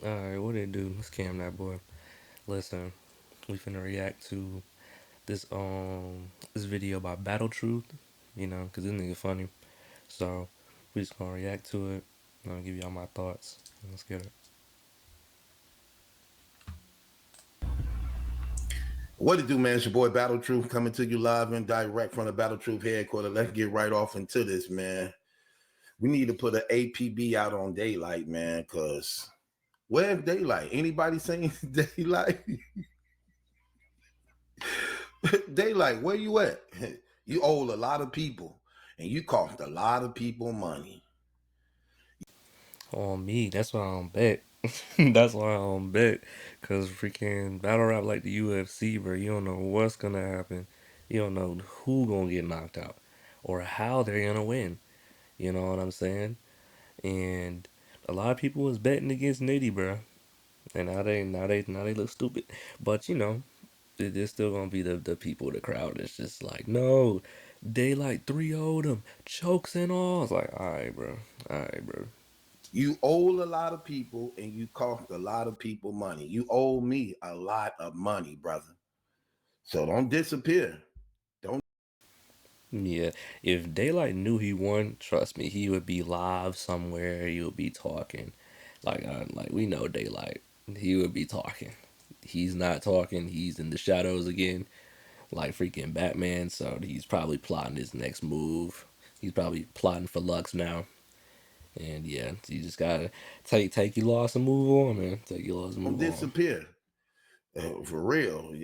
Alright, what it do? Scam that boy. Listen, we finna react to this video by Battle Truth, cause this nigga funny. So we just gonna react to it. I'm gonna give y'all my thoughts. Let's get it. What it do, man? It's your boy Battle Truth coming to you live and direct from the Battle Truth headquarters. Let's get right off into this, man. We need to put an APB out on Daylyt, man, because where's Daylyt? Anybody saying Daylyt? Daylyt, where you at? You owe a lot of people and you cost a lot of people money. On me, that's why I don't bet. That's why I don't bet. Cause freaking battle rap like the UFC, bro, you don't know what's gonna happen. You don't know who gonna get knocked out or how they're gonna win. You know what I'm saying? And a lot of people was betting against Nitty, bro. And now they look stupid. But there's still gonna be the people, the crowd that's just like, no, Daylyt 3-0'd him, chokes and all. It's like, alright, bro. You owe a lot of people and you cost a lot of people money. You owe me a lot of money, brother. So don't disappear. Don't. Yeah, if Daylyt knew he won, trust me, he would be live somewhere. He would be talking, like we know Daylyt. He would be talking. He's not talking. He's in the shadows again, like freaking Batman. So he's probably plotting his next move. He's probably plotting for Lux now. And yeah, you just gotta take your loss and move on, man. Take your loss and Don't move on. disappear. For real.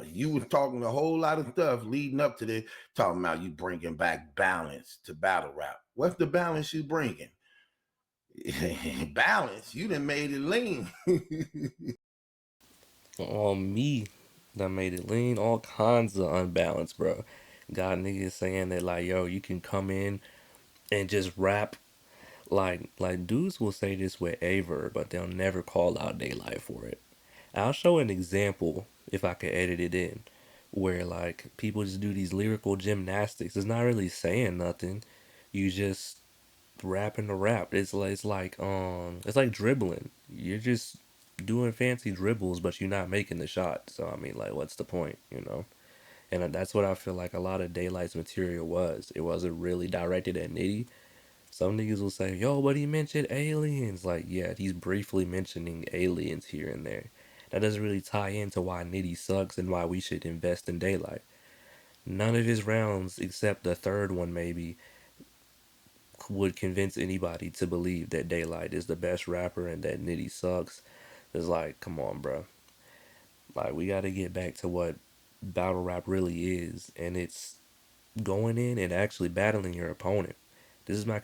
You was talking a whole lot of stuff leading up to this, talking about you bringing back balance to battle rap. What's the balance you bringing? Balance. You done made it lean. On me, that made it lean. All kinds of unbalance, bro. Got niggas saying that like, yo, you can come in and just rap like dudes will say this with Aver, but they'll never call out Daylyt for it. I'll show an example if I could edit it in, where like people just do these lyrical gymnastics. It's not really saying nothing. You just rapping the rap. It's like dribbling. You're just doing fancy dribbles, but you're not making the shot. So I mean, like, what's the point, And that's what I feel like a lot of Daylyt's material was. It wasn't really directed at Nitty. Some niggas will say, yo, but he mentioned aliens. Like, yeah, he's briefly mentioning aliens here and there. That doesn't really tie into why Nitty sucks and why we should invest in Daylyt. None of his rounds, except the third one maybe, would convince anybody to believe that Daylyt is the best rapper and that Nitty sucks. It's like, come on, bro. Like, we got to get back to what battle rap really is, and it's going in and actually battling your opponent. This is my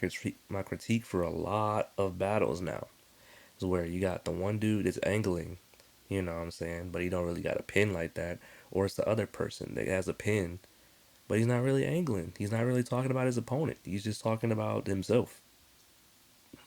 critique for a lot of battles now. Is where you got the one dude that's angling, you know what I'm saying, but he don't really got a pin like that, or it's the other person that has a pin, but he's not really angling. He's not really talking about his opponent. He's just talking about himself.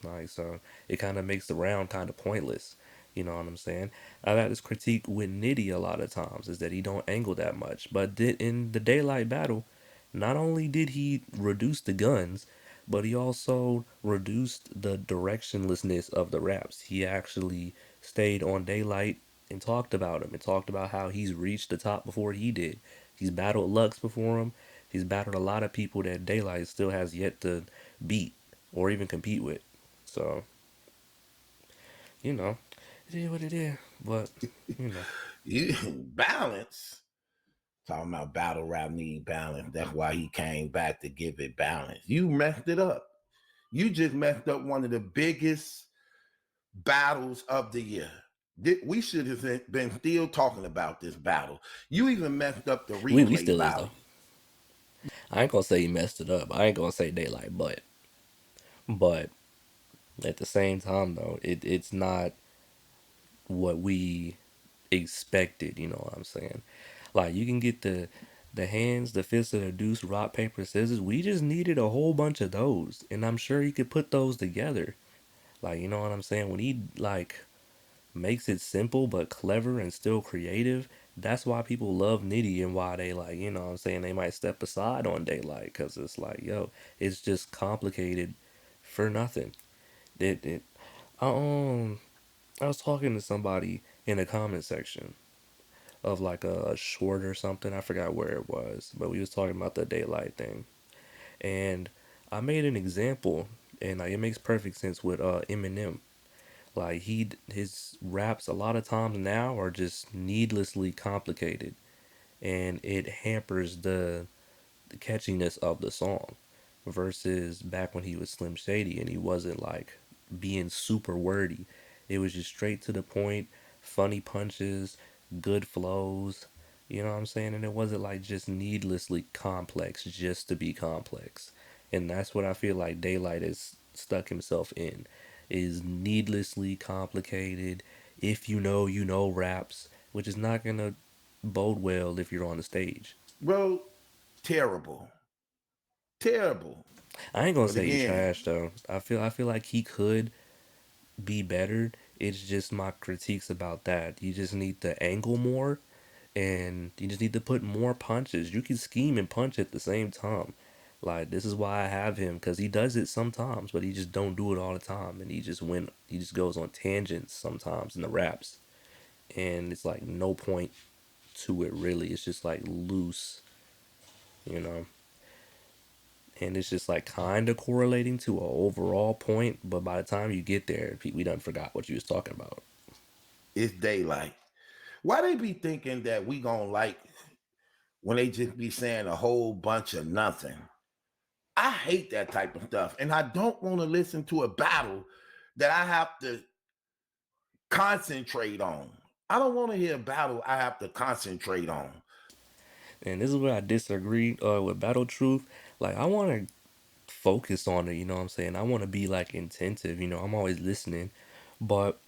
Like, so it kind of makes the round kind of pointless. You know what I'm saying? I've had this critique with Nitty a lot of times is that he don't angle that much. But in the Daylyt battle, not only did he reduce the guns, but he also reduced the directionlessness of the raps. He actually stayed on Daylyt and talked about him and talked about how he's reached the top before he did. He's battled Lux before him. He's battled a lot of people that Daylyt still has yet to beat or even compete with. So, you know, it is what it is. But, you know. You balance. Talking about battle rap need balance. That's why he came back to give it balance. You messed it up. You just messed up one of the biggest battles of the year. We should have been still talking about this battle. You even messed up the We replay still is, though. value. I ain't gonna say he messed it up. I ain't gonna say Daylyt, but at the same time though, it's not what we expected, you know what I'm saying? Like you can get the hands, the fists of the deuce, rock, paper, scissors. We just needed a whole bunch of those. And I'm sure he could put those together. Like, you know what I'm saying? When he like makes it simple but clever and still creative. That's why people love Nitty and why they like, you know what I'm saying, they might step aside on Daylyt because it's like, yo, it's just complicated for nothing. It I I was talking to somebody in the comment section of like a short or something. I forgot where it was, but we was talking about the Daylyt thing, and I made an example, and like it makes perfect sense with Eminem. Like his raps a lot of times now are just needlessly complicated, and it hampers the catchiness of the song versus back when he was Slim Shady and he wasn't like being super wordy. It was just straight to the point, funny punches, good flows. You know what I'm saying? And it wasn't like just needlessly complex just to be complex. And that's what I feel like Daylyt has stuck himself in is needlessly complicated. If you know, you know raps, which is not gonna bode well if you're on the stage. Bro, terrible. Terrible. I ain't gonna But say he again, trash though. I feel like he could be better. It's just my critiques about that. You just need to angle more and you just need to put more punches. You can scheme and punch at the same time. Like this is why I have him because he does it sometimes, but he just don't do it all the time, and he just goes on tangents sometimes in the raps, and it's like no point to it really. It's just like loose, you know. And it's just like kind of correlating to a overall point, but by the time you get there, we done forgot what you was talking about. it's daylight. Why they be thinking that we gonna like when they just be saying a whole bunch of nothing? I hate that type of stuff. And I don't want to listen to a battle that I have to concentrate on. I don't want to hear a battle I have to concentrate on. And this is where I disagree with Battle Truth. Like I want to focus on it, you know what I'm saying? I want to be like intensive, you know. I'm always listening, but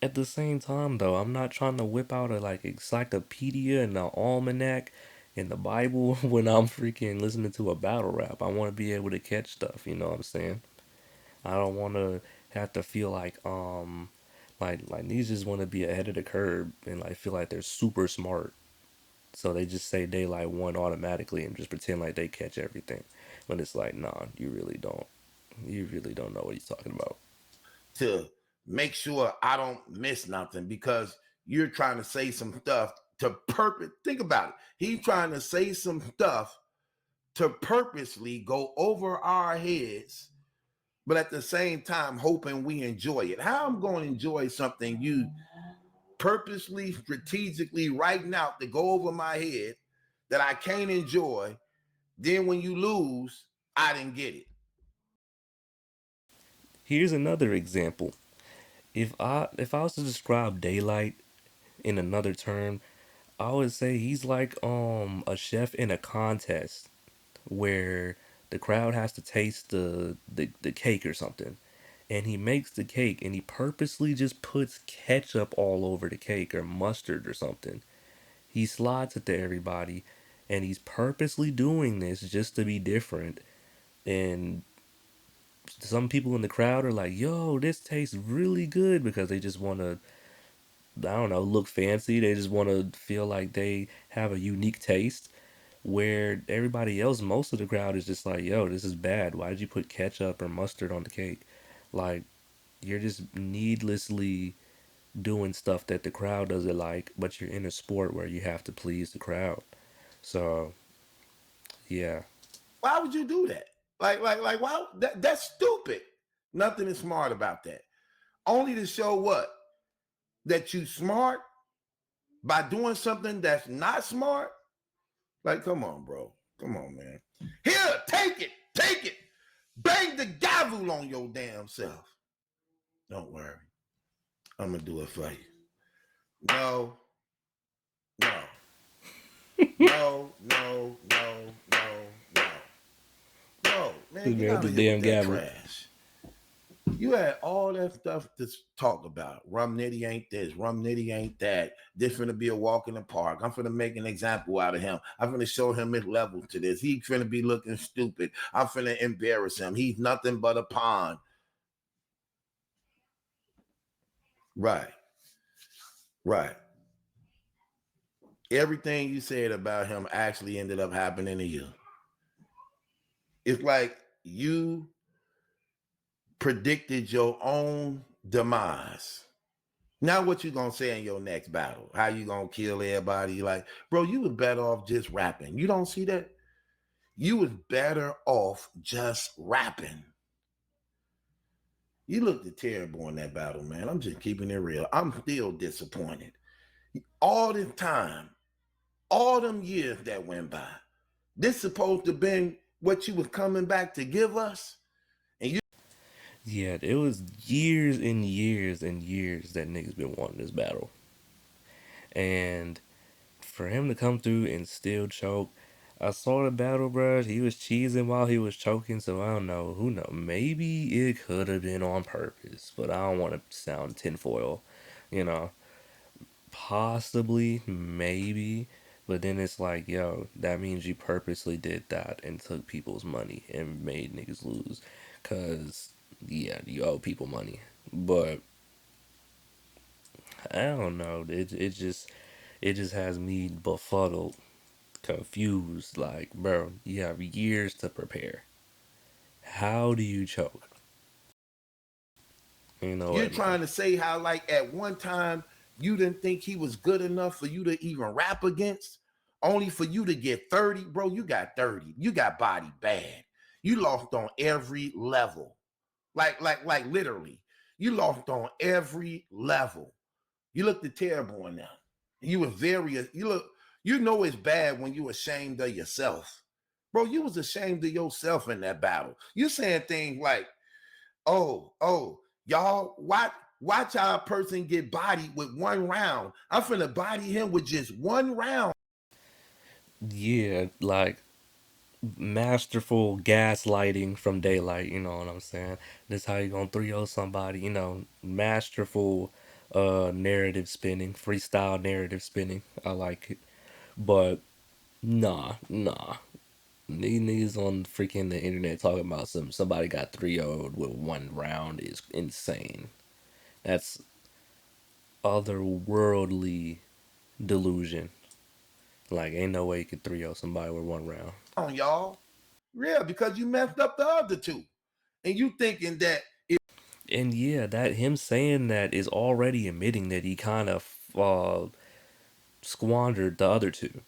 at the same time though, I'm not trying to whip out a like encyclopedia and the almanac and the Bible when I'm freaking listening to a battle rap. I want to be able to catch stuff, you know what I'm saying? I don't want to have to feel like these just want to be ahead of the curve and like feel like they're super smart. So they just say Daylyt won automatically and just pretend like they catch everything. When it's like, nah, you really don't. You really don't know what he's talking about. To make sure I don't miss nothing because you're trying to say some stuff to purpose. Think about it. He's trying to say some stuff to purposely go over our heads, but at the same time, hoping we enjoy it. How I'm going to enjoy something you purposely, strategically writing out to go over my head that I can't enjoy. Then when you lose, I didn't get it. Here's another example. If I was to describe Daylyt in another term, I would say he's like a chef in a contest where the crowd has to taste the cake or something. And he makes the cake and he purposely just puts ketchup all over the cake or mustard or something. He slides it to everybody and he's purposely doing this just to be different. And some people in the crowd are like, yo, this tastes really good because they just want to, I don't know, look fancy. They just want to feel like they have a unique taste. Where everybody else, most of the crowd is just like, yo, this is bad. Why did you put ketchup or mustard on the cake? Like, you're just needlessly doing stuff that the crowd doesn't like, but you're in a sport where you have to please the crowd. So, yeah. Why would you do that? Like, why? That's stupid. Nothing is smart about that. Only to show what? That you smart by doing something that's not smart. Like, come on, bro. Come on, man. Here, take it. Take it. Bang the gavel on your damn self. Don't worry. I'm going to do it for you. No, no, no, no, no, no, no. No, man, Just get grab out the of here with damn that gavel. trash. You had all that stuff to talk about. Rum Nitty ain't this. Rum Nitty ain't that. This finna be a walk in the park. I'm finna make an example out of him. I'm finna show him his level to this. He finna be looking stupid. I'm finna embarrass him. He's nothing but a pawn. Right, right. Everything you said about him actually ended up happening to you. It's like you predicted your own demise. Now what you gonna say in your next battle? How you gonna kill everybody? Like, bro, you was better off just rapping. You don't see that? You was better off just rapping. You looked terrible in that battle, man. I'm just keeping it real. I'm still disappointed. All this time, all them years that went by, this supposed to been what you was coming back to give us? And you Yeah, it was years and years and years that niggas been wanting this battle. And for him to come through and still choke, I saw the battle, bro. He was cheesing while he was choking, so I don't know. Who know? Maybe it could have been on purpose, but I don't want to sound tinfoil, you know. Possibly, maybe, but then it's like, yo, that means you purposely did that and took people's money and made niggas lose, cause yeah, you owe people money. But I don't know. It just has me befuddled, confused. Like, bro, you have years to prepare. How do you choke? You know you're what, man? trying to say how like at one time you didn't think he was good enough for you to even rap against, only for you to get 30, bro. You got 30. You got body bad. You lost on every level. Like literally. You lost on every level. You looked terrible in that. You were very you look you know it's bad when you ashamed of yourself. Bro, you was ashamed of yourself in that battle. You saying things like, y'all, watch our person get bodied with one round. I'm finna body him with just one round. Yeah, like masterful gaslighting from Daylyt, you know what I'm saying? This how you gonna 3-0 somebody, masterful narrative spinning, freestyle narrative spinning. I like it. But nah. These niggas on freaking the internet talking about somebody got 3-0'd with one round is insane. That's otherworldly delusion. Like ain't no way you could 3-0 somebody with one round. Y'all. Yeah, because you messed up the other two. And you thinking that And yeah, that him saying that is already admitting that he kind of squandered the other two.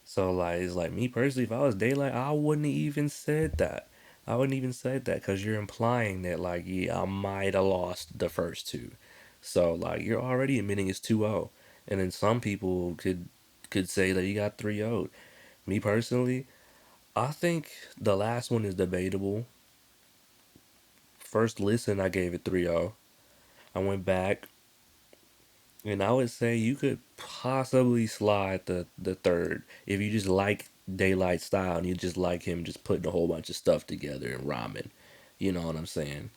So like, it's like me personally, if I was Daylyt, I wouldn't even said that. I wouldn't even said that because you're implying that like, yeah, I might have lost the first two. So like, you're already admitting it's 2-0, and then some people could say that you got 3-0. Me personally, I think the last one is debatable. First listen, I gave it 3-0. I went back, and I would say you could possibly slide the third if you just like Daylyt style and you just like him just putting a whole bunch of stuff together and rhyming. You know what I'm saying?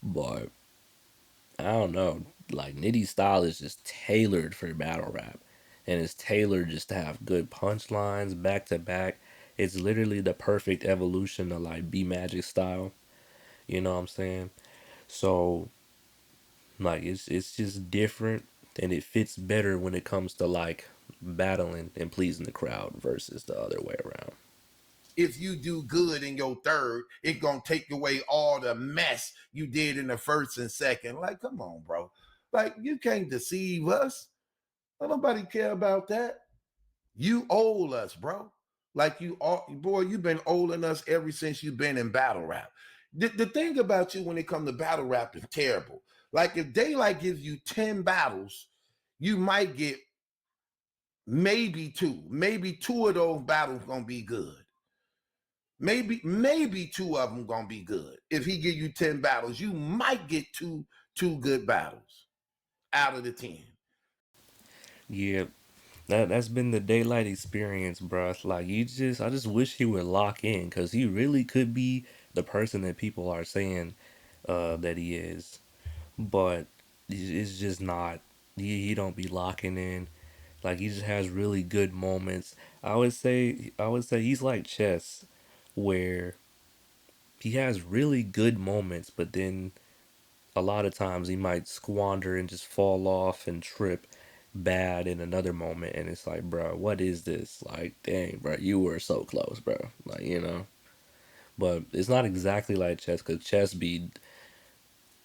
But I don't know. Like Nitty's style is just tailored for battle rap. And it's tailored just to have good punchlines back to back. It's literally the perfect evolution of like B Magic style. You know what I'm saying? So like it's just different and it fits better when it comes to like battling and pleasing the crowd versus the other way around. if you do good in your third, it's gonna take away all the mess you did in the first and second. Like, come on, bro. Like, you can't deceive us. Don't nobody care about that. You owe us, bro. Like you all, boy, you've been owing us ever since you've been in battle rap. The thing about you when it comes to battle rap is terrible. Like if Daylyt gives you 10 battles, you might get maybe two. Maybe two of those battles gonna be good. Maybe two of them gonna be good. If he give you 10 battles, you might get two good battles out of the 10. Yeah, that's been the Daylyt experience, bruh. Like I just wish he would lock in because he really could be the person that people are saying that he is, but it's just not. He don't be locking in. Like he just has really good moments. I would say he's like chess, where he has really good moments, but then a lot of times he might squander and just fall off and trip bad in another moment. And it's like, bro, what is this? Like, dang, bro, you were so close, bro. Like, But it's not exactly like chess, because chess he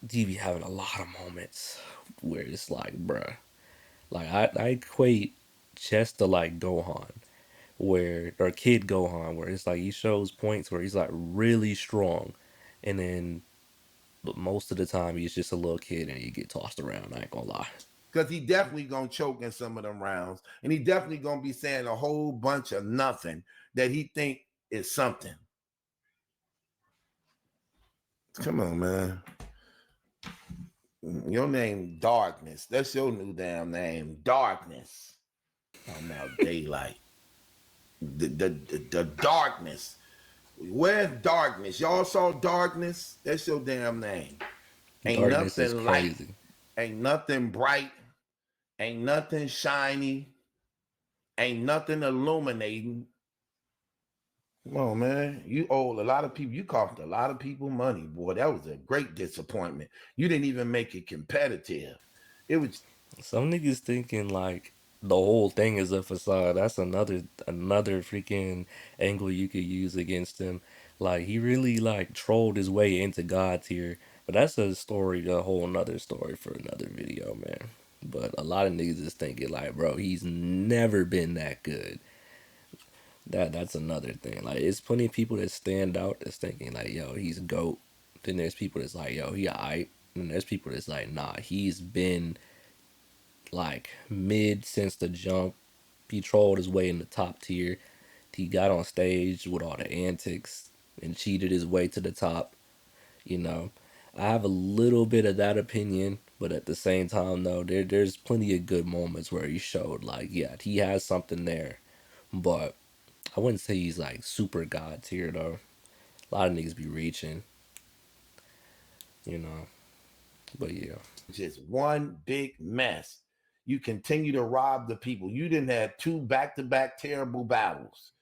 be having a lot of moments. where it's like, bruh, like I equate chess to like Gohan, where or Kid Gohan, where it's like he shows points where he's like really strong, and then but most of the time he's just a little kid and he get tossed around. I ain't gonna lie. Because he definitely gonna choke in some of them rounds, and he definitely gonna be saying a whole bunch of nothing that he think is something. Come on, man. Your name Darkness. That's your new damn name, Darkness. Talking about Daylyt. The darkness. Where's darkness? Y'all saw darkness? That's your damn name. Ain't Darkness is nothing light. crazy. Ain't nothing bright. Ain't nothing shiny. Ain't nothing illuminating. Come on, man. You owe a lot of people. You cost a lot of people money, boy. That was a great disappointment. You didn't even make it competitive. It was Some niggas thinking like the whole thing is a facade. That's another freaking angle you could use against him. Like he really like trolled his way into God tier. But that's a story, a whole nother story for another video, man. But a lot of niggas is thinking like, bro, he's never been that good. That's another thing. Like it's plenty of people that stand out that's thinking like, yo, he's GOAT. Then there's people that's like, yo, he alright. And there's people that's like, nah, he's been like mid since the jump. He trolled his way in the top tier. He got on stage with all the antics and cheated his way to the top. You know, I have a little bit of that opinion, but at the same time, though, there's plenty of good moments where he showed like, yeah, he has something there, but I wouldn't say he's like super god tier though. A lot of niggas be reaching, you know. But yeah, just one big mess. You continue to rob the people. You didn't have two back-to-back terrible battles.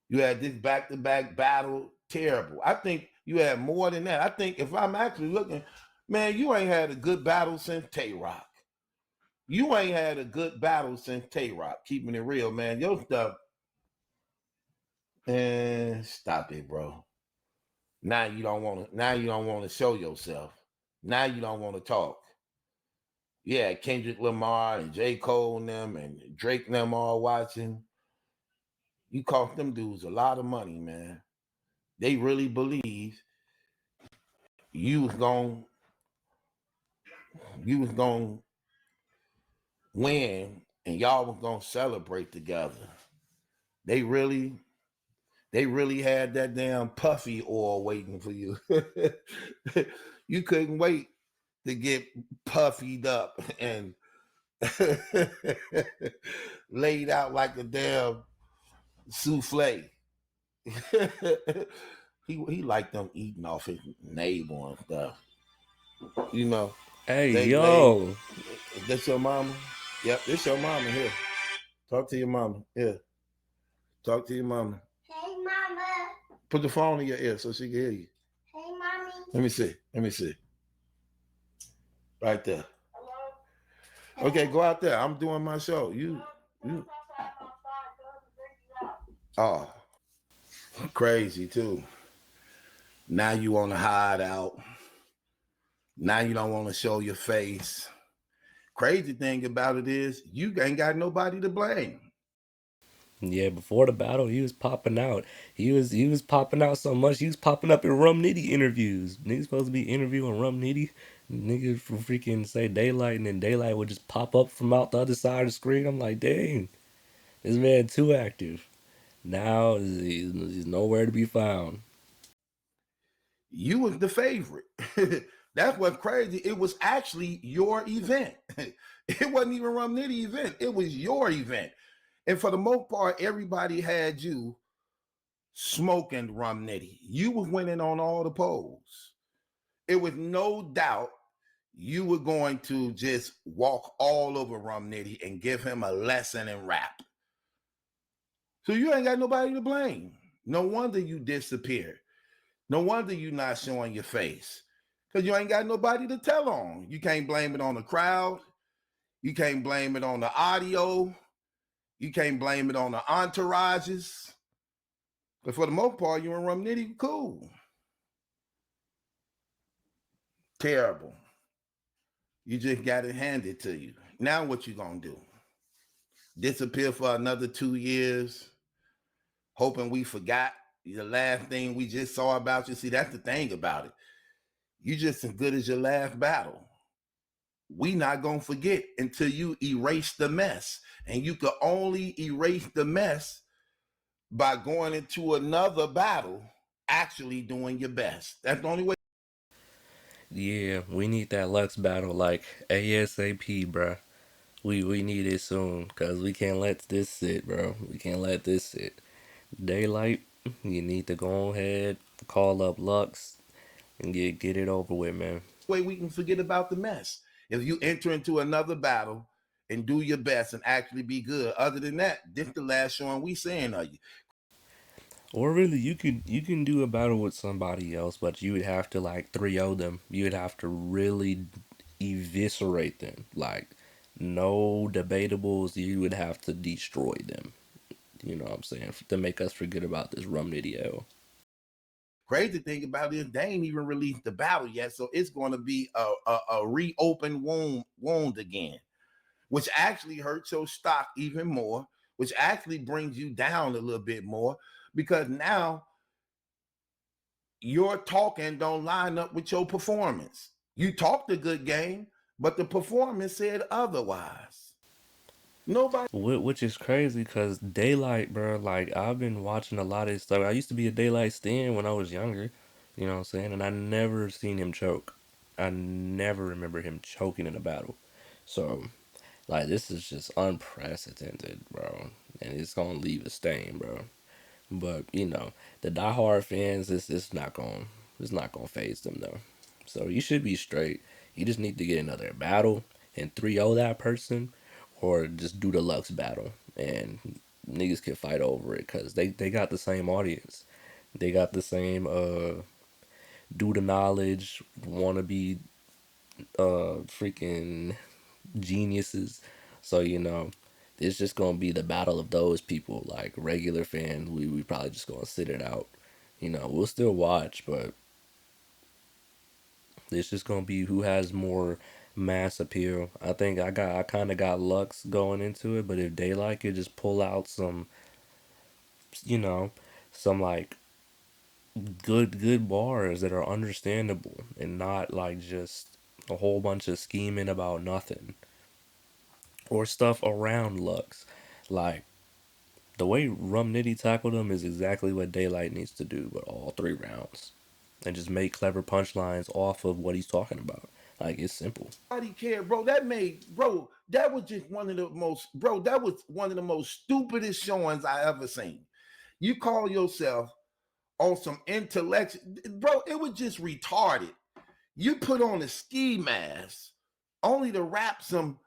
You had this back-to-back battle terrible. I think you had more than that. I think if I'm actually looking, man, you ain't had a good battle since Tay Rock. You ain't had a good battle since Tay Rock. Keeping it real, man. Your stuff, and stop it, bro. Now you don't want to. Now you don't want to show yourself. Now you don't want to talk. Yeah, Kendrick Lamar and J. Cole and them and Drake and them all watching. You cost them dudes a lot of money, man. They really believe you was going you was going to win and y'all was going to celebrate together. They really had that damn puffy oil waiting for you. You couldn't wait to get puffied up and laid out like a damn souffle. he liked them eating off his neighbor and stuff. You know, hey they laid. yo, Is that your mama? Yep, this your mama here. Talk to your mama. Yeah, talk to your mama. Hey, mama. Put the phone in your ear so she can hear you. Hey, mommy. Let me see. Let me see. Right there. Hello? Okay, go out there. I'm doing my show. You. Oh, crazy too. Now you want to hide out. Now you don't want to show your face. Crazy thing about it is you ain't got nobody to blame. yeah. Before the battle, he was popping out. He was popping out so much. He was popping up in Rum Nitty interviews. Niggas supposed to be interviewing Rum Nitty. Niggas from freaking say Daylyt, and then Daylyt would just pop up from out the other side of the screen. I'm like, dang, this man too active. Now he's nowhere to be found. You was the favorite. That's what's crazy. It was actually your event. It wasn't even Rum Nitty event. It was your event. And for the most part, everybody had you smoking Rum Nitty. You was winning on all the polls. It was no doubt you were going to just walk all over Rum Nitty and give him a lesson in rap. So you ain't got nobody to blame. No wonder you disappeared. No wonder you not showing your face. Because you ain't got nobody to tell on. You can't blame it on the crowd. You can't blame it on the audio. You can't blame it on the entourages. But for the most part, you and Rum Nitty cool. Terrible. You just got it handed to you. Now what you gonna do? Disappear for another 2 years, hoping we forgot the last thing we just saw about you? See, that's the thing about it. You just as good as your last battle. We not gonna forget until you erase the mess. And you can only erase the mess by going into another battle, actually doing your best. That's the only way. Yeah, we need that Lux battle like ASAP, bruh. We need it soon, cause we can't let this sit, bro. We can't let this sit. Daylyt, you need to go ahead, call up Lux, and get it over with, man. Way we can forget about the mess. If you enter into another battle and do your best and actually be good. Other than that, this the last showing we saying of you. Or really, you can do a battle with somebody else, but you would have to like 3-0 them. You would have to really eviscerate them. Like no debatables. You would have to destroy them. You know what I'm saying? To make us forget about this rum video. Crazy thing about it is they ain't even released the battle yet, so it's going to be a reopened wound again, which actually hurts your stock even more, which actually brings you down a little bit more because now your talking don't line up with your performance. You talked a good game, but the performance said otherwise. Nobody Which is crazy because Daylyt, bro, like I've been watching a lot of his stuff. I used to be a Daylyt stan when I was younger, you know what I'm saying? And I never seen him choke. I never remember him choking in a battle. So, like, this is just unprecedented, bro. And it's gonna leave a stain, bro. But the diehard fans, it's not gonna phase them though. So you should be straight. You just need to get another battle and 3-0 that person, or just do the Lux battle and niggas can fight over it because they got the same audience. They got the same do the knowledge, wanna be freaking geniuses. So it's just gonna be the battle of those people. Like regular fans, we probably just gonna sit it out. We'll still watch, but it's just gonna be who has more mass appeal. I think I kind of got Lux going into it, but if Daylyt could just pull out you know, some like good bars that are understandable and not like just a whole bunch of scheming about nothing or stuff around Lux, like the way Rum Nitty tackled him is exactly what Daylyt needs to do with all 3 rounds. And just make clever punchlines off of what he's talking about. Like, it's simple. cared, bro. That made, bro. That was just one of the most, bro. That was one of the most stupidest showings I ever seen. You call yourself on some intellect, bro. It was just retarded. You put on a ski mask only to rap some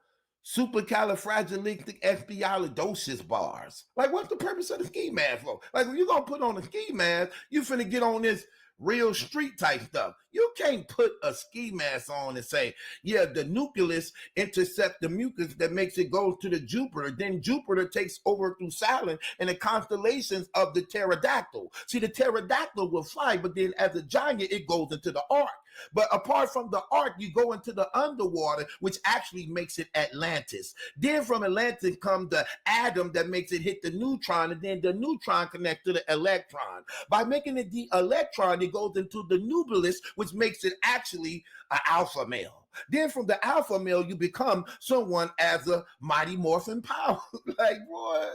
supercalifragilisticexpialidocious bars. Like, what's the purpose of the ski mask for? Like, when you gonna put on a ski mask, you finna get on this real street type stuff. You can't put a ski mask on and say, yeah, the nucleus intercept the mucus that makes it go to the Jupiter. Then Jupiter takes over through Saturn and the constellations of the pterodactyl. See, the pterodactyl will fly, but then as a giant, it goes into the arc. But apart from the arc, you go into the underwater, which actually makes it Atlantis. Then from Atlantis comes the atom that makes it hit the neutron, and then the neutron connects to the electron. By making it the electron, it goes into the nucleus, which makes it actually an alpha male. Then from the alpha male, you become someone as a mighty morphin power. Like, boy,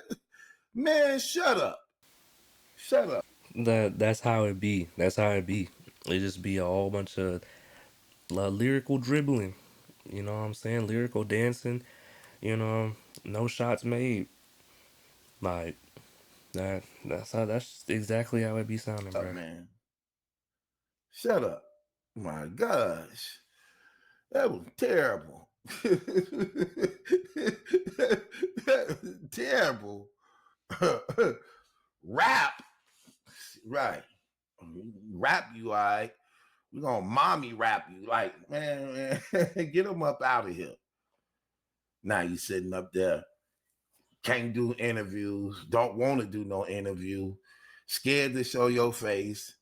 man, shut up. Shut up. That's how it be. That's how it be. It just be a whole bunch of lyrical dribbling. You know what I'm saying? Lyrical dancing. You know, no shots made. Like that. That's exactly how it be sounding, Up, bro. man. Shut up. My gosh. That was terrible. That was terrible. Rap, right? Rap you, all right? We're gonna mommy rap you, like, man, get them up out of here. Now you sitting up there, can't do interviews, don't want to do no interview, scared to show your face,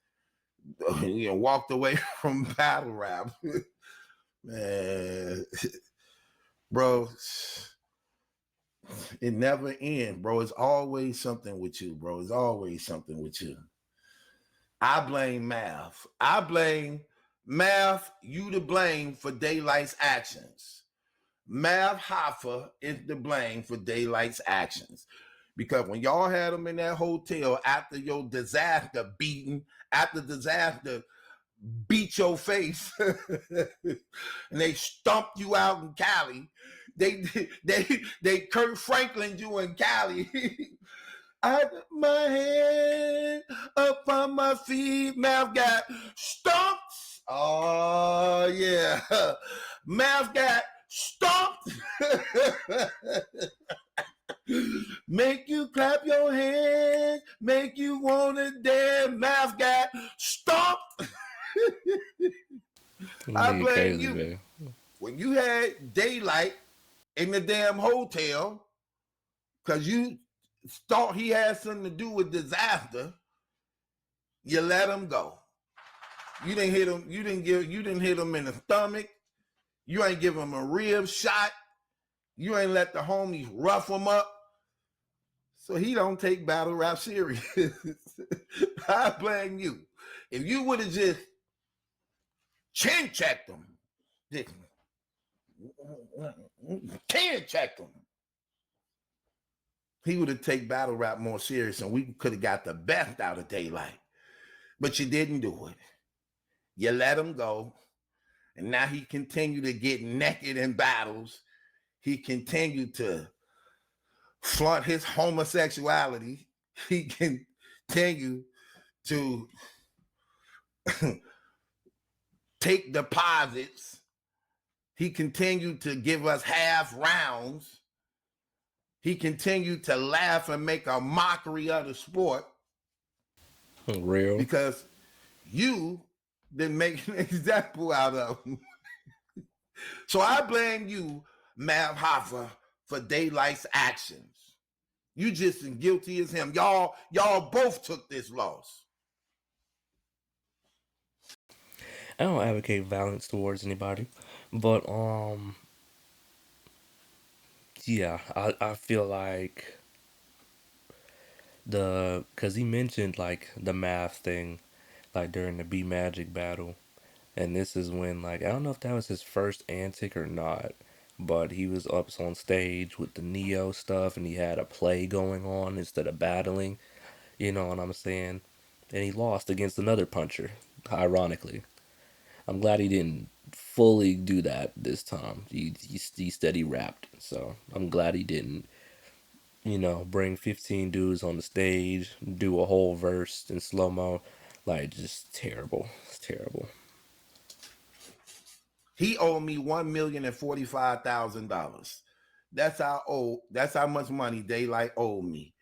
walked away from battle rap. Man, bro, it never ends, bro. It's always something with you, bro. It's always something with you. I blame Math. I blame Math, you to blame for Daylyt's actions. Mav Hoffa is to blame for Daylyt's actions. Because when y'all had him in that hotel after your disaster beating, after disaster beat your face, and they stomped you out in Cali, they Kurt Franklin you in Cali. I got my head up on my feet. Mav got stomped. Oh yeah, Mav got stomped. Make you clap your hands, make you wanna dance. Mav got stomped. I Nigga blame crazy, you. man. When you had Daylyt in the damn hotel, because you thought he had something to do with disaster, you let him go. You didn't hit him. You didn't hit him in the stomach. You ain't give him a rib shot. You ain't let the homies rough him up. So he don't take battle rap serious. I blame you. If you would have just chin checked him, just chin checked him, he would have taken battle rap more serious, and we could have got the best out of Daylyt. But you didn't do it. You let him go, and now he continued to get naked in battles. He continued to flaunt his homosexuality. He continued to take deposits. He continued to give us half rounds. He continued to laugh and make a mockery of the sport Real. because you didn't make an example out of him. So I blame you, Mav Hoffa, for Daylyt's actions. You just as guilty as him. Y'all both took this loss. I don't advocate violence towards anybody, but yeah, I feel like cause he mentioned like the math thing, like during the B Magic battle, and this is when like I don't know if that was his first antic or not, but he was up on stage with the Neo stuff, and he had a play going on instead of battling, you know what I'm saying? And he lost against another puncher, ironically. I'm glad he didn't fully do that this time. He steady rapped, so I'm glad he didn't. You know, bring 15 dudes on the stage, do a whole verse in slow mo, like just terrible. It's terrible. He owed me $1,045,000. That's how much money Daylyt owed me.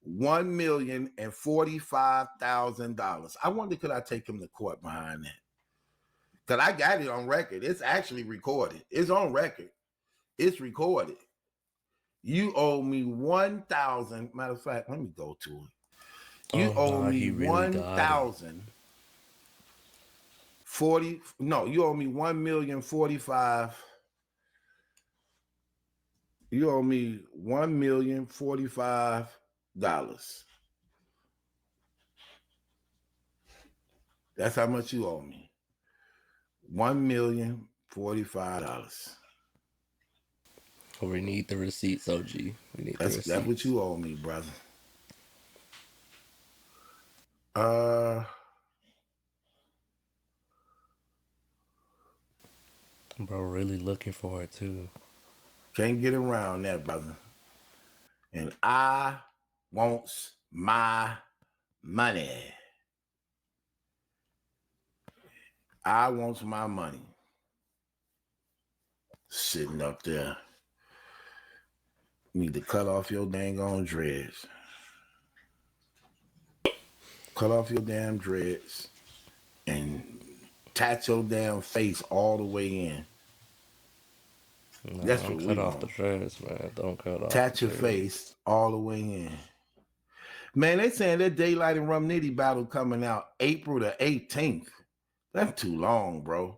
$1,045,000. I wonder could I take him to court behind that? Because I got it on record. It's actually recorded. It's on record. It's recorded. You owe me 1,000. Matter of fact, let me go to it. You Oh owe no, me he really got him. 1,040. No, you owe me 1,045,000. You owe me $1,045,000. That's how much you owe me. $1,045,000. We need the receipts, OG. We need the That's what receipts. you owe me, brother. Uh Bro, really looking for it too. can't get around that, brother. And I wants my money. I wants my money. Sitting up there. You need to cut off your dang on dreads. Cut off your damn dreads and tat your damn face all the way in. No, That's don't what cut we off the want. dreads, man. Don't cut off the Tat your dreads. face all the way in. Man, they saying that Daylyt and Rum Nitty battle coming out April the 18th. That's too long, bro.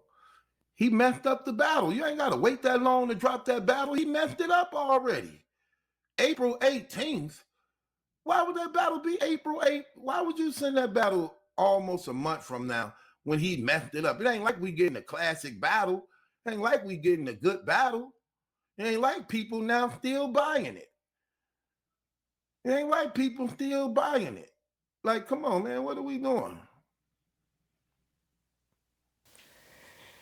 He messed up the battle. You ain't got to wait that long to drop that battle. He messed it up already. April 18th. Why would that battle be April 8th? Why would you send that battle almost a month from now when he messed it up? It ain't like we getting a classic battle. It ain't like we getting a good battle. It ain't like people now still buying it. It ain't like people still buying it. Like, come on, man, what are we doing?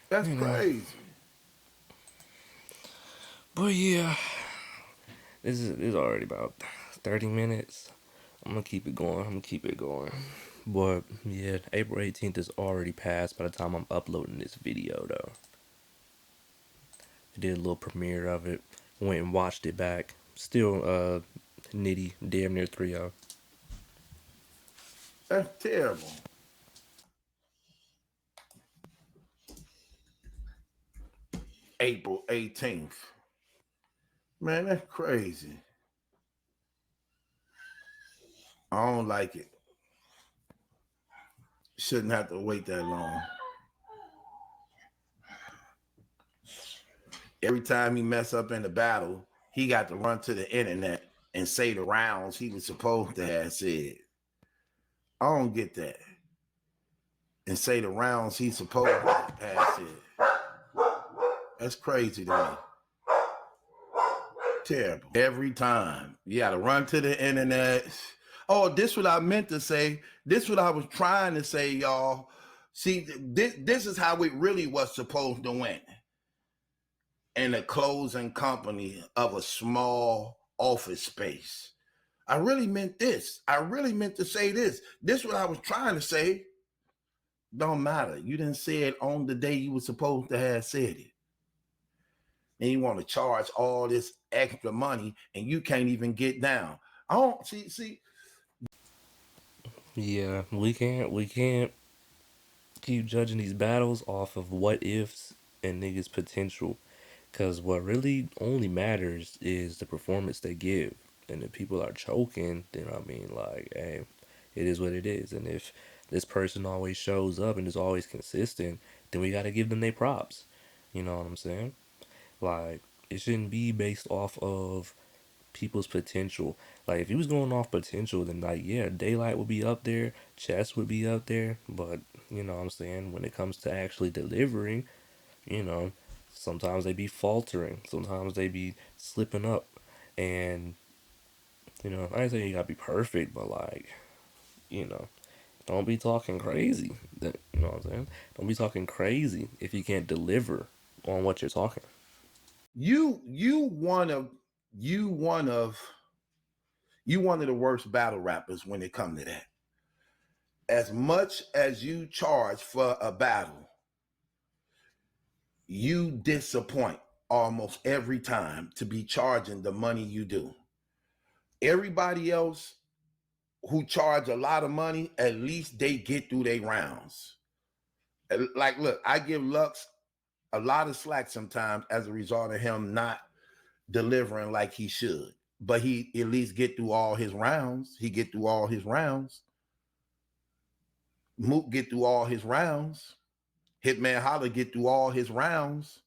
That's You know. crazy. But yeah, this is already about 30 minutes. I'm gonna keep it going. I'm gonna keep it going. But yeah, April 18th is already passed by the time I'm uploading this video though. I did a little premiere of it. Went and watched it back. Still nitty, damn near 3-0. That's terrible. April 18th. Man, that's crazy. I don't like it. Shouldn't have to wait that long. Every time he mess up in the battle, he got to run to the internet and say the rounds he was supposed to have said. I don't get that. And say the rounds he's supposed to have said. That's crazy to me. Terrible. Every time. You got to run to the internet. Oh, this what I meant to say. This what I was trying to say, y'all. See, this is how it really was supposed to win. In a closing company of a small office space. I really meant this. I really meant to say this. This what I was trying to say. Don't matter. You didn't say it on the day you were supposed to have said it. And you want to charge all this extra money and you can't even get down. I don't see. Yeah, we can't keep judging these battles off of what ifs and niggas potential. Cause what really only matters is the performance they give. And if people are choking, then I mean like, hey, it is what it is. And if this person always shows up and is always consistent, then we gotta give them their props. You know what I'm saying? Like, it shouldn't be based off of people's potential. Like, if he was going off potential, then like, yeah, Daylyt would be up there, Chess would be up there. But you know what I'm saying? When it comes to actually delivering, you know, sometimes they be faltering, sometimes they be slipping up, and I ain't saying you gotta be perfect, but like, you know, don't be talking crazy. You know what I'm saying? Don't be talking crazy if you can't deliver on what you're talking. You one of the worst battle rappers when it comes to that. As much as you charge for a battle, you disappoint almost every time to be charging the money you do. Everybody else who charge a lot of money, at least they get through their rounds. Like, look, I give Lux a lot of slack sometimes as a result of him not delivering like he should. But he at least get through all his rounds. He get through all his rounds. Mook get through all his rounds. Hitman Holler get through all his rounds.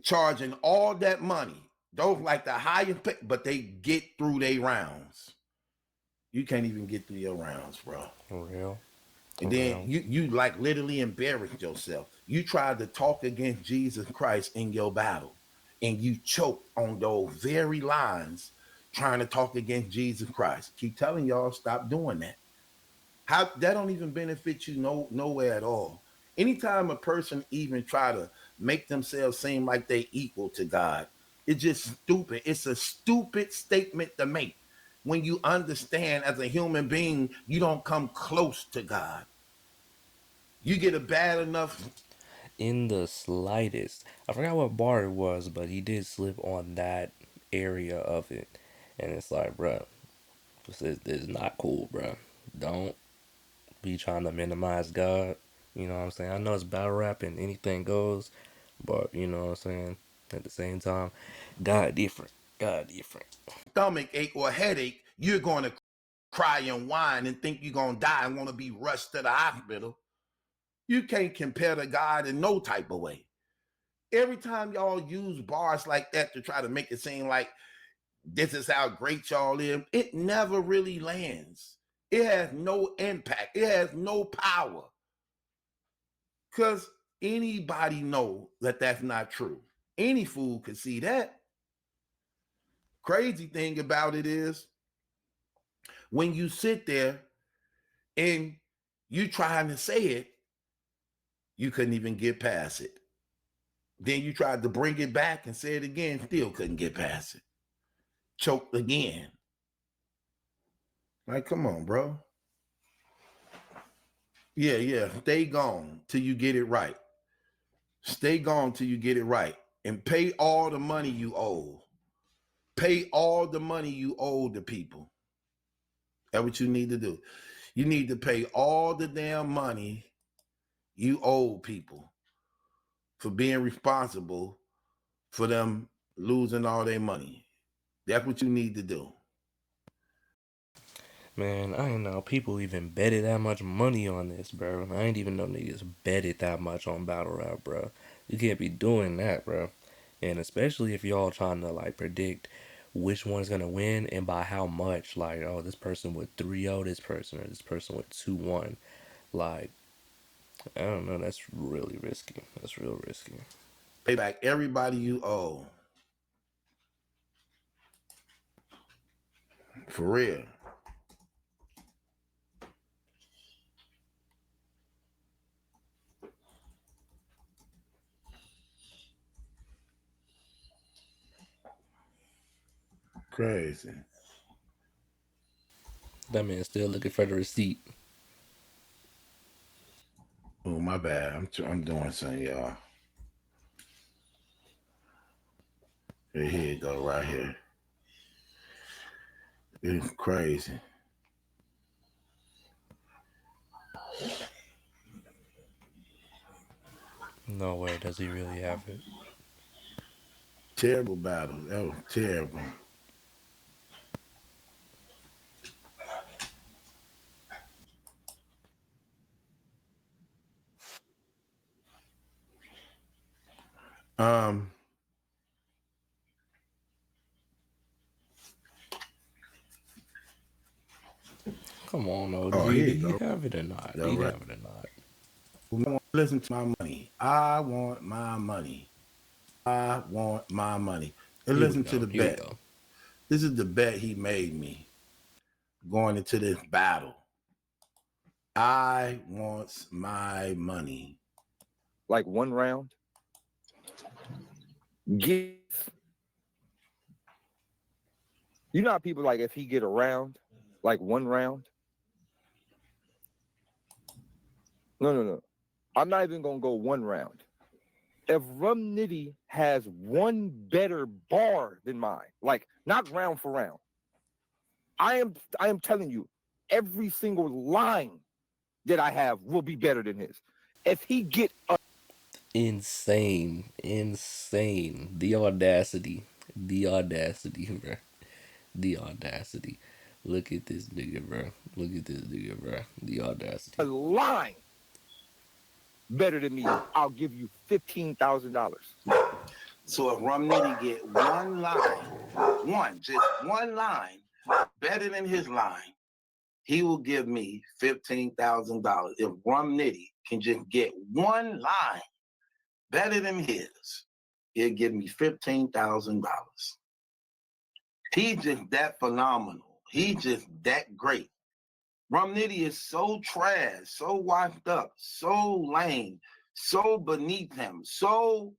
Charging all that money. Those like the highest pay, but they get through their rounds. You can't even get through your rounds, bro. For real, And for then real. you like literally embarrassed yourself. You tried to talk against Jesus Christ in your battle, and you choked on those very lines trying to talk against Jesus Christ. Keep telling y'all, stop doing that. How that don't even benefit you nowhere at all. Anytime a person even try to make themselves seem like they equal to God, it's just stupid. It's a stupid statement to make when you understand as a human being you don't come close to God. You get a bad enough. In the slightest. I forgot what bar it was, but he did slip on that area of it. And it's like, bruh, this is not cool, bruh. Don't be trying to minimize God. You know what I'm saying? I know it's battle rap and anything goes, but you know what I'm saying? At the same time, God different. God different. Stomach ache or headache, you're going to cry and whine and think you're going to die and want to be rushed to the hospital. You can't compare to God in no type of way. Every time y'all use bars like that to try to make it seem like this is how great y'all is, it never really lands. It has no impact. It has no power. Because anybody know that that's not true. Any fool could see that. Crazy thing about it is when you sit there and you trying to say it, you couldn't even get past it. Then you tried to bring it back and say it again, still couldn't get past it. Choked again. Like, come on, bro. Yeah. Stay gone till you get it right. Stay gone till you get it right. And pay all the money you owe. Pay all the money you owe the people. That's what you need to do. You need to pay all the damn money you owe people for being responsible for them losing all their money. That's what you need to do. Man, I ain't know people even betted that much money on this, bro. I ain't even know niggas betted that much on battle rap, bro. You can't be doing that, bro. And especially if y'all trying to like predict which one's gonna win and by how much. Like, oh, this person would 3-0 this person or this person would 2-1. Like, I don't know. That's really risky. That's real risky. Pay back everybody you owe. For real. Crazy. That man's still looking for the receipt. Oh, my bad. I'm doing something, y'all. Here you go, right here. It's crazy. No way does he really have it. Terrible battle. That was terrible. Um. Come on, Oh, OG. here Did you he go. have it or not? Did All he right. have it or not? Listen to my money. I want my money. I want my money. And Here we listen to go. the Here we bet. go. This is the bet he made me going into this battle. I want my money. Like 1 round. Give. You know how people like if he get a round, like 1 round. No. I'm not even gonna go 1 round. If Rum Nitty has one better bar than mine, like not round for round, I am telling you, every single line that I have will be better than his. If he get a Insane. Insane. The audacity. The audacity, bro. The audacity. Look at this nigga, bro. Look at this nigga, bro. The audacity. line better than me, I'll give you $15,000. So if Rum Nitty get one line, just one line better than his line, he will give me $15,000. If Rum Nitty can just get one line better than his, he'll give me $15,000. He's just that phenomenal. He's just that great. Rum Nitty is so trash, so washed up, so lame, so beneath him, so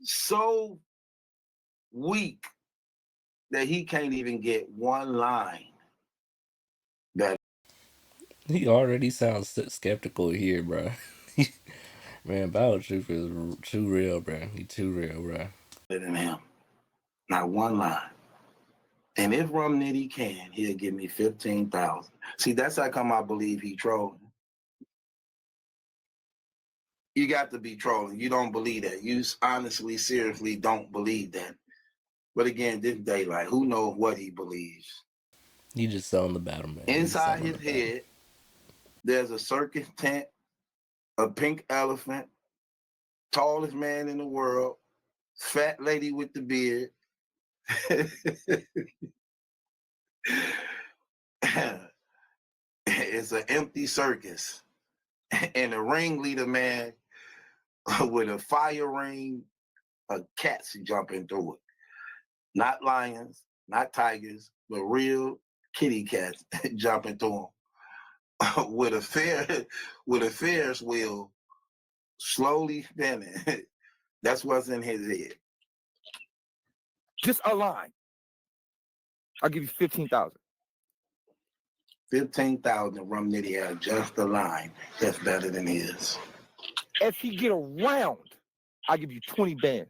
so weak that he can't even get one line. That He already sounds skeptical here, bro. Man, Battle Truth is too real, bro. He too real, bro. than him. Not one line. And if Rum Nitty can, he'll give me 15,000. See, that's how come I believe he trolling. You got to be trolling. You don't believe that. You honestly, seriously don't believe that. But again, this Daylyt, who knows what he believes? You just selling the battle, man. You just Inside selling his the battle. head, there's a circus tent, a pink elephant, tallest man in the world, fat lady with the beard. It's an empty circus. And the ringleader man with a fire ring of cats jumping through it. Not lions, not tigers, but real kitty cats jumping through them with a Ferris wheel slowly spinning. That's what's in his head. Just a line. I'll give you 15,000. 15,000 Rum Nitty had just a line that's better than his. If he get around, I'll give you 20 bands.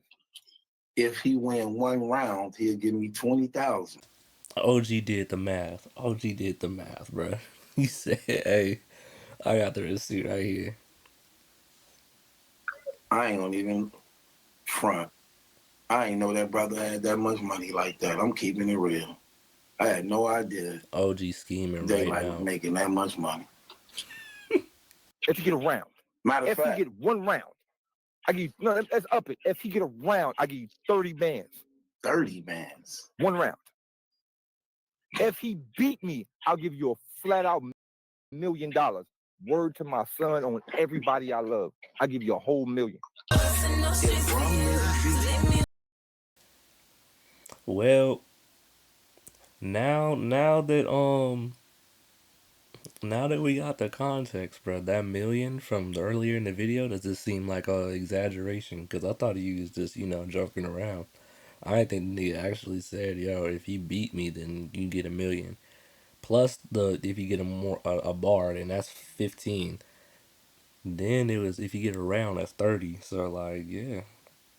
If he win one round, he'll give me 20,000. OG did the math. OG did the math, bro. He said, "Hey, I got the receipt right here." I ain't gonna even front. I ain't know that brother had that much money like that. I'm keeping it real. I had no idea OG scheming right Daylyt was now. making that much money. If you get around. Matter of If he fact, get one round, I give you, no, let's up it. If he get around, I give you 30 bands. 30 bands. One round. If he beat me, I'll give you a flat out $1 million. Word to my son on everybody I love. I'll give you a whole million. If Rum Nitty beat Well, now that we got the context, bro, that million from earlier in the video, does this seem like a exaggeration? Because I thought he was just, joking around. I didn't think he actually said, "Yo, if you beat me, then you get a million." Plus if you get a bar, then that's 15. Then it was if you get a round, that's 30. So like, yeah,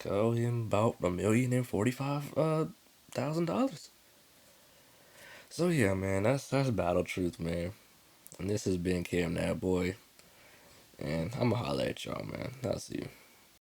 go him about $1,045,000. So yeah, man, that's battle truth, man. And this has been Cam That Boy. And I'ma holla at y'all, man. I'll see you.